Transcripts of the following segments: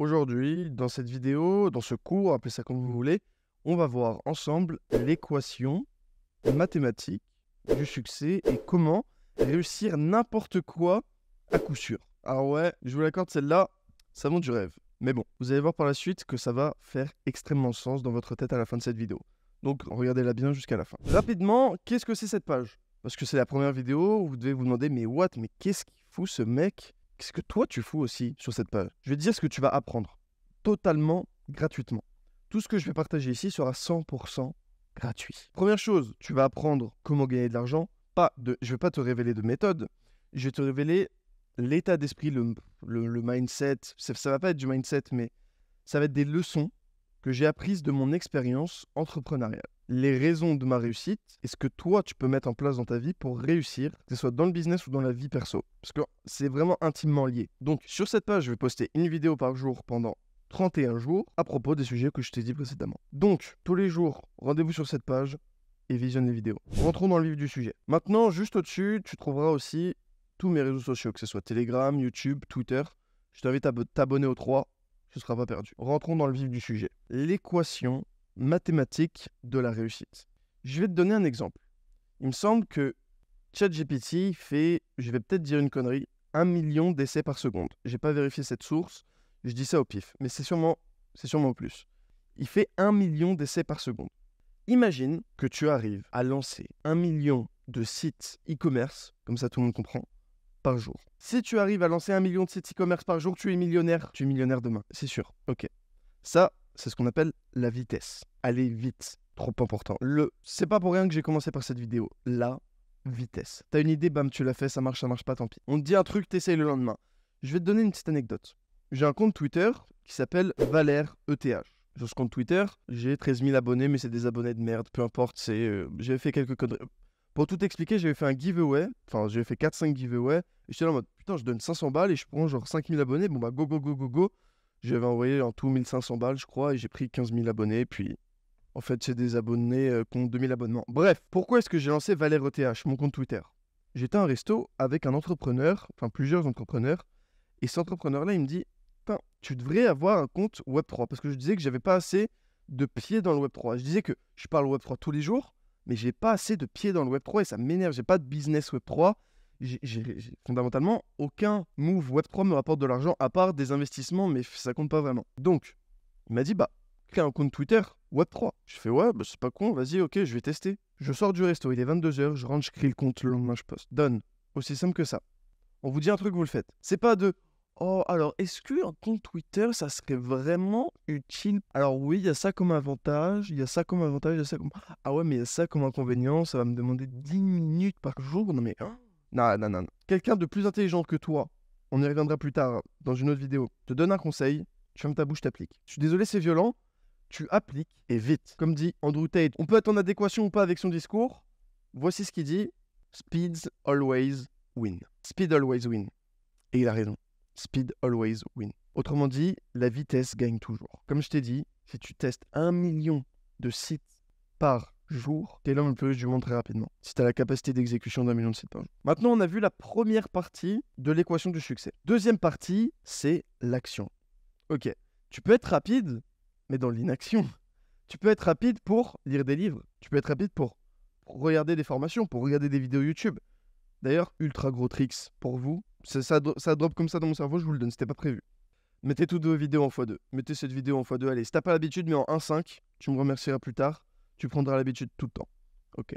Aujourd'hui, dans cette vidéo, dans ce cours, appelez ça comme vous voulez, on va voir ensemble l'équation mathématique du succès et comment réussir n'importe quoi à coup sûr. Alors ouais, je vous l'accorde, celle-là, ça monte du rêve. Mais bon, vous allez voir par la suite que ça va faire extrêmement sens dans votre tête à la fin de cette vidéo. Donc regardez-la bien jusqu'à la fin. Rapidement, qu'est-ce que c'est cette page? Parce que c'est la première vidéo, vous devez vous demander, mais qu'est-ce qu'il fout ce mec? Qu'est-ce que toi tu fous aussi sur cette page? Je vais te dire ce que tu vas apprendre, totalement gratuitement. Tout ce que je vais partager ici sera 100% gratuit. Première chose, tu vas apprendre comment gagner de l'argent. Je ne vais pas te révéler de méthode, je vais te révéler l'état d'esprit, le mindset. Ça ne va pas être du mindset, mais ça va être des leçons que j'ai apprises de mon expérience entrepreneuriale. Les raisons de ma réussite et ce que toi, tu peux mettre en place dans ta vie pour réussir, que ce soit dans le business ou dans la vie perso. Parce que c'est vraiment intimement lié. Donc, sur cette page, je vais poster une vidéo par jour pendant 31 jours à propos des sujets que je t'ai dit précédemment. Donc, tous les jours, rendez-vous sur cette page et visionne les vidéos. Rentrons dans le vif du sujet. Maintenant, juste au-dessus, tu trouveras aussi tous mes réseaux sociaux, que ce soit Telegram, YouTube, Twitter. Je t'invite à t'abonner aux 3. Tu ne seras pas perdu. Rentrons dans le vif du sujet. L'équation mathématique de la réussite. Je vais te donner un exemple. Il me semble que ChatGPT fait, je vais peut-être dire une connerie, 1 million d'essais par seconde. Je n'ai pas vérifié cette source, je dis ça au pif, mais c'est sûrement plus. Il fait 1 million d'essais par seconde. Imagine que tu arrives à lancer 1 million de sites e-commerce, comme ça tout le monde comprend, par jour. Si tu arrives à lancer 1 million de sites e-commerce par jour, tu es millionnaire demain, c'est sûr. Ok. Ça, c'est ce qu'on appelle la vitesse. Aller vite, trop important. C'est pas pour rien que j'ai commencé par cette vidéo. La vitesse. T'as une idée, bam, tu l'as fait, ça marche pas, tant pis. On te dit un truc, t'essayes le lendemain. Je vais te donner une petite anecdote. J'ai un compte Twitter qui s'appelle Valère ETH. Sur ce compte Twitter, j'ai 13 000 abonnés, mais c'est des abonnés de merde, peu importe, j'avais fait quelques conneries. Pour tout expliquer, j'avais fait un giveaway, j'avais fait 4-5 giveaways, et j'étais là en mode, putain, je donne 500 balles et je prends genre 5000 abonnés, bon bah go. J'avais envoyé en tout 1500 balles, je crois, et j'ai pris 15 000 abonnés, puis en fait, c'est des abonnés qui ont 2000 abonnements. Bref, pourquoi est-ce que j'ai lancé Valère ETH, mon compte Twitter? J'étais à un resto avec un entrepreneur, plusieurs entrepreneurs, et cet entrepreneur-là, il me dit, putain, tu devrais avoir un compte Web3, parce que je disais que j'avais pas assez de pieds dans le Web3. Je disais que je parle Web3 tous les jours, mais j'ai pas assez de pieds dans le Web3 et ça m'énerve. J'ai pas de business Web3. J'ai fondamentalement aucun move Web3 me rapporte de l'argent à part des investissements, mais ça compte pas vraiment. Donc, il m'a dit, crée un compte Twitter Web3. Je fais, ouais, c'est pas con, vas-y, ok, je vais tester. Je sors du resto, il est 22h, je rentre, je crée le compte, le lendemain, je poste. Done. Aussi simple que ça. On vous dit un truc, vous le faites. C'est pas de, oh, alors, est-ce qu'un compte Twitter, ça serait vraiment utile? Alors oui, il y a ça comme avantage, il y a ça comme avantage, il y a ça comme... Ah ouais, mais il y a ça comme inconvénient, ça va me demander 10 minutes par jour. Non mais... Non. Quelqu'un de plus intelligent que toi, on y reviendra plus tard dans une autre vidéo, te donne un conseil, tu fermes ta bouche, t'appliques. Je suis désolé, c'est violent, tu appliques et vite. Comme dit Andrew Tate, on peut être en adéquation ou pas avec son discours. Voici ce qu'il dit, speeds always win. Speed always win. Et il a raison. Speed always win. Autrement dit, la vitesse gagne toujours. Comme je t'ai dit, si tu testes 1 million de sites par jour, t'es l'homme le plus riche du monde très rapidement. Si t'as la capacité d'exécution d'1 million de sites par jour. Maintenant, on a vu la première partie de l'équation du succès. Deuxième partie, c'est l'action. Ok, tu peux être rapide, mais dans l'inaction. Tu peux être rapide pour lire des livres. Tu peux être rapide pour regarder des formations, pour regarder des vidéos YouTube. D'ailleurs, ultra gros tricks pour vous. Ça drop comme ça dans mon cerveau, je vous le donne, c'était pas prévu. Mettez toutes vos vidéos en x2. Mettez cette vidéo en x2. Allez, si t'as pas l'habitude, mets en 1.5. Tu me remercieras plus tard. Tu prendras l'habitude tout le temps. Ok.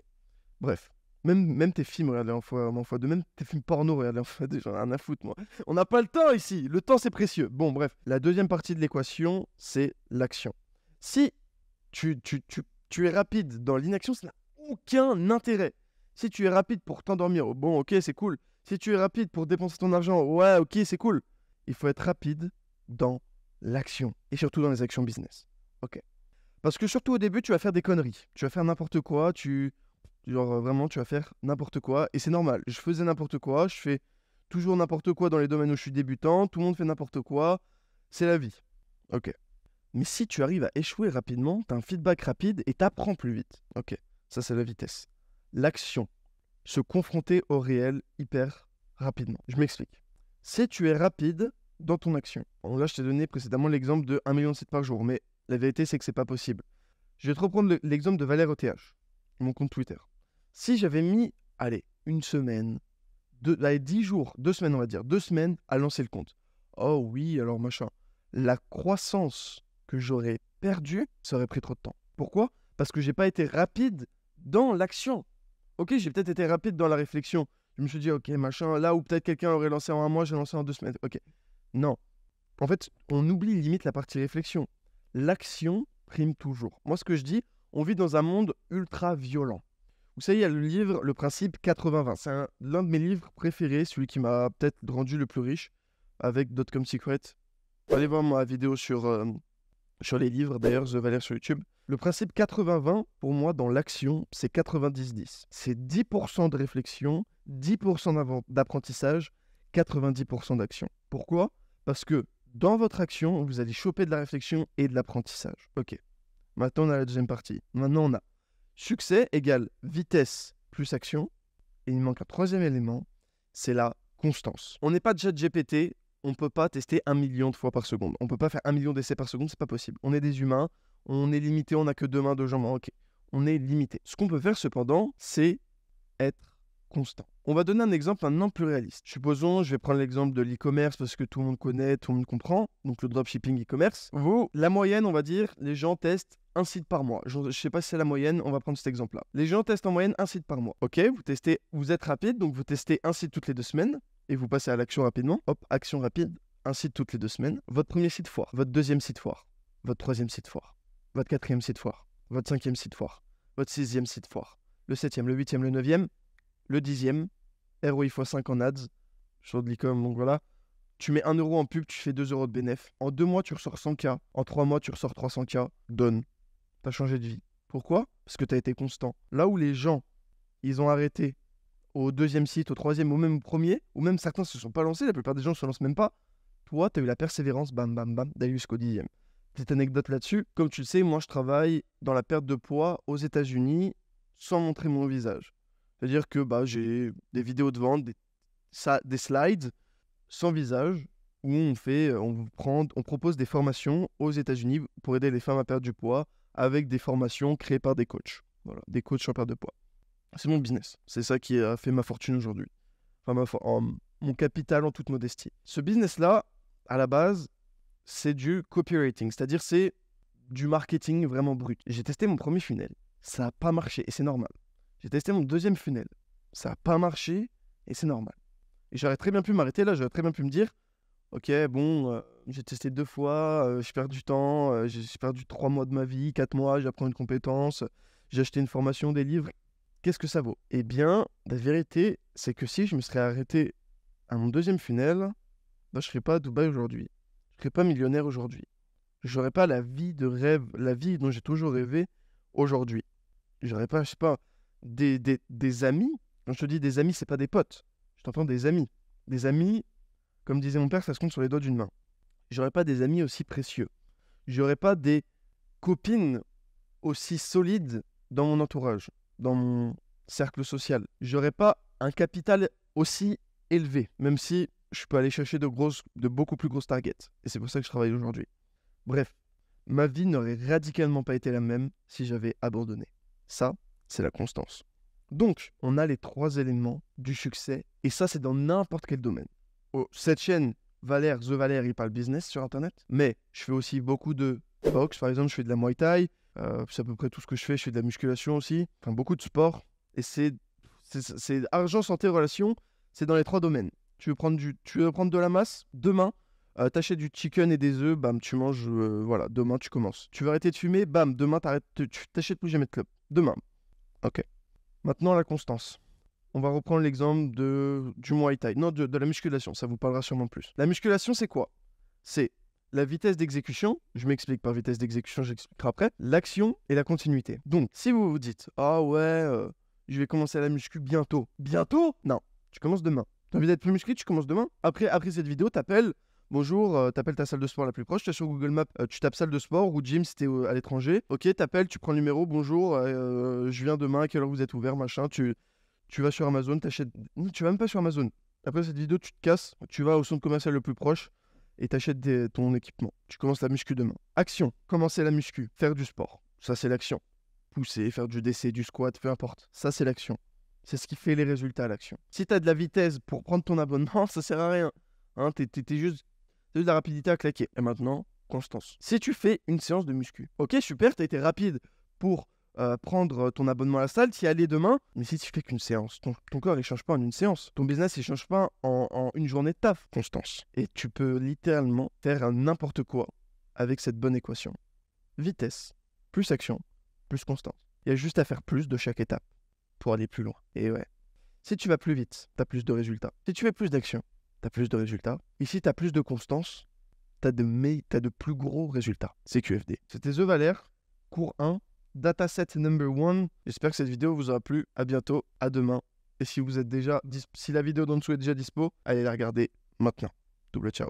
Bref. Même tes films, regardez en x2. Même tes films porno, regardez en x2. J'en ai rien à foutre, moi. On n'a pas le temps ici. Le temps, c'est précieux. Bon, bref. La deuxième partie de l'équation, c'est l'action. Si tu es rapide dans l'inaction, ça n'a aucun intérêt. Si tu es rapide pour t'endormir, bon, ok, c'est cool. Si tu es rapide pour dépenser ton argent, ouais, ok, c'est cool. Il faut être rapide dans l'action. Et surtout dans les actions business. Ok. Parce que surtout au début, tu vas faire des conneries. Tu vas faire n'importe quoi. Vraiment, tu vas faire n'importe quoi. Et c'est normal. Je faisais n'importe quoi. Je fais toujours n'importe quoi dans les domaines où je suis débutant. Tout le monde fait n'importe quoi. C'est la vie. Ok. Mais si tu arrives à échouer rapidement, tu as un feedback rapide et tu apprends plus vite. Ok. Ça, c'est la vitesse. L'action. Se confronter au réel hyper rapidement. Je m'explique. Si tu es rapide dans ton action. Bon, là, je t'ai donné précédemment l'exemple de 1 million de sites par jour, mais la vérité, c'est que c'est pas possible. Je vais te reprendre l'exemple de Valère ETH, mon compte Twitter. Si j'avais mis, allez, une semaine, 10 jours, 2 semaines, on va dire, 2 semaines à lancer le compte. Oh oui, alors machin. La croissance que j'aurais perdue, ça aurait pris trop de temps. Pourquoi ? Parce que j'ai pas été rapide dans l'action. Ok, j'ai peut-être été rapide dans la réflexion. Je me suis dit, ok, machin, là où peut-être quelqu'un aurait lancé en 1 mois, j'ai lancé en 2 semaines. Ok. Non. En fait, on oublie limite la partie réflexion. L'action prime toujours. Moi, ce que je dis, on vit dans un monde ultra violent. Vous savez, il y a le livre Le Principe 80-20. C'est l'un de mes livres préférés, celui qui m'a peut-être rendu le plus riche, avec Dotcom Secret. Allez voir ma vidéo sur les livres, d'ailleurs, The Valère sur YouTube. Le principe 80-20, pour moi, dans l'action, c'est 90-10. C'est 10% de réflexion, 10% d'apprentissage, 90% d'action. Pourquoi ? Parce que dans votre action, vous allez choper de la réflexion et de l'apprentissage. Ok. Maintenant, on a la deuxième partie. Maintenant, on a succès égale vitesse plus action. Et il manque un troisième élément, c'est la constance. On n'est pas de ChatGPT, on ne peut pas tester 1 million de fois par seconde. On ne peut pas faire 1 million d'essais par seconde, c'est pas possible. On est des humains, on est limité, on n'a que 2 mains, 2 jambes. Ok, on est limité. Ce qu'on peut faire cependant, c'est être constant. On va donner un exemple maintenant plus réaliste. Supposons, je vais prendre l'exemple de l'e-commerce parce que tout le monde connaît, tout le monde comprend. Donc le dropshipping e-commerce. La moyenne, on va dire, les gens testent un site par mois. Je ne sais pas si c'est la moyenne, on va prendre cet exemple-là. Les gens testent en moyenne un site par mois. Ok, vous êtes rapide, donc vous testez un site toutes les 2 semaines et vous passez à l'action rapidement. Hop, action rapide, un site toutes les 2 semaines. Votre premier site foire, votre deuxième site foire, votre troisième site foire, votre quatrième site foire, votre cinquième site foire, votre sixième site foire, le septième, le huitième, le neuvième, le 10e, ROI x5 en ads, sur de l'e-com, donc voilà. Tu mets 1 euro en pub, tu fais 2 euros de bénéf. En 2 mois, tu ressors 100K. En 3 mois, tu ressors 300K. Donne. T'as changé de vie. Pourquoi ? Parce que t'as été constant. Là où les gens, ils ont arrêté au 2e site, au 3e, ou même au 1er, ou même certains se sont pas lancés, la plupart des gens ne se lancent même pas. Toi, t'as eu la persévérance, bam, bam, bam, d'aller jusqu'au 10e. Petite anecdote là-dessus. Comme tu le sais, moi, je travaille dans la perte de poids aux États-Unis sans montrer mon visage. C'est-à-dire que j'ai des vidéos de vente, des slides sans visage où on propose des formations aux États-Unis pour aider les femmes à perdre du poids avec des formations créées par des coachs. Voilà, des coachs en perte de poids. C'est mon business. C'est ça qui a fait ma fortune aujourd'hui. Enfin, mon capital en toute modestie. Ce business-là, à la base, c'est du copywriting, c'est-à-dire c'est du marketing vraiment brut. J'ai testé mon premier funnel. Ça n'a pas marché et c'est normal. J'ai testé mon deuxième funnel. Ça n'a pas marché et c'est normal. Et j'aurais très bien pu m'arrêter là, j'aurais très bien pu me dire ok, bon, j'ai testé 2 fois, je perds du temps, j'ai perdu 3 mois de ma vie, 4 mois, j'apprends une compétence, j'ai acheté une formation, des livres. Qu'est-ce que ça vaut ? Eh bien, la vérité, c'est que si je me serais arrêté à mon deuxième funnel, je ne serais pas à Dubaï aujourd'hui. Je ne serais pas millionnaire aujourd'hui. Je n'aurais pas la vie de rêve, la vie dont j'ai toujours rêvé aujourd'hui. J'aurais pas, je sais pas, des amis. Quand je te dis des amis, c'est pas des potes. Je t'entends des amis. Des amis, comme disait mon père, ça se compte sur les doigts d'une main. J'aurais pas des amis aussi précieux. J'aurais pas des copines aussi solides dans mon entourage, dans mon cercle social. J'aurais pas un capital aussi élevé, même si je peux aller chercher de beaucoup plus grosses targets. Et c'est pour ça que je travaille aujourd'hui. Bref, ma vie n'aurait radicalement pas été la même si j'avais abandonné. Ça, c'est la constance. Donc, on a les 3 éléments du succès, et ça, c'est dans n'importe quel domaine. Cette chaîne, Valère, The Valère, il parle business sur Internet, mais je fais aussi beaucoup de boxe, par exemple, je fais de la Muay Thai, c'est à peu près tout ce que je fais de la musculation aussi, enfin beaucoup de sport, et c'est argent, santé, relation, c'est dans les 3 domaines. Tu veux prendre de la masse, demain, t'achètes du chicken et des œufs, bam, tu manges, voilà, demain tu commences. Tu veux arrêter de fumer, bam, demain tu t'achètes plus jamais de clope. Demain. Ok. Maintenant, la constance. On va reprendre l'exemple du Muay Thai. Non, de la musculation, ça vous parlera sûrement plus. La musculation, c'est quoi ? C'est la vitesse d'exécution. Je m'explique par vitesse d'exécution, j'expliquerai après. L'action et la continuité. Donc, si vous vous dites « Ah ouais, je vais commencer la muscu bientôt. » Bientôt ? Non, tu commences demain. T'as envie d'être plus musclé, tu commences demain. Après cette vidéo, t'appelles. Bonjour, t'appelles ta salle de sport la plus proche, tu es sur Google Maps, tu tapes salle de sport ou gym si t'es à l'étranger. Ok, t'appelles, tu prends le numéro, bonjour, je viens demain, à quelle heure vous êtes ouvert, machin. Tu vas sur Amazon, t'achètes. Non, tu vas même pas sur Amazon. Après cette vidéo, tu te casses, tu vas au centre commercial le plus proche et t'achètes ton équipement. Tu commences la muscu demain. Action, commencer la muscu, faire du sport. Ça, c'est l'action. Pousser, faire du DC, du squat, peu importe. Ça, c'est l'action. C'est ce qui fait les résultats, l'action. Si tu as de la vitesse pour prendre ton abonnement, ça sert à rien. Hein, t'es juste de la rapidité à claquer. Et maintenant, constance. Si tu fais une séance de muscu, ok, super, tu as été rapide pour prendre ton abonnement à la salle, t'y aller demain. Mais si tu fais qu'une séance, ton corps, il change pas en une séance. Ton business, il change pas en une journée de taf. Constance. Et tu peux littéralement faire n'importe quoi avec cette bonne équation. Vitesse, plus action, plus constance. Il y a juste à faire plus de chaque étape pour aller plus loin. Et ouais. Si tu vas plus vite, tu as plus de résultats. Si tu fais plus d'action, tu as plus de résultats. Et si tu as plus de constance, tu as de plus gros résultats. C'est QFD. C'était The Valère, cours 1, dataset number 1. J'espère que cette vidéo vous aura plu. À bientôt, à demain. Et si vous êtes déjà, si la vidéo d'en dessous est déjà dispo, allez la regarder maintenant. Double ciao.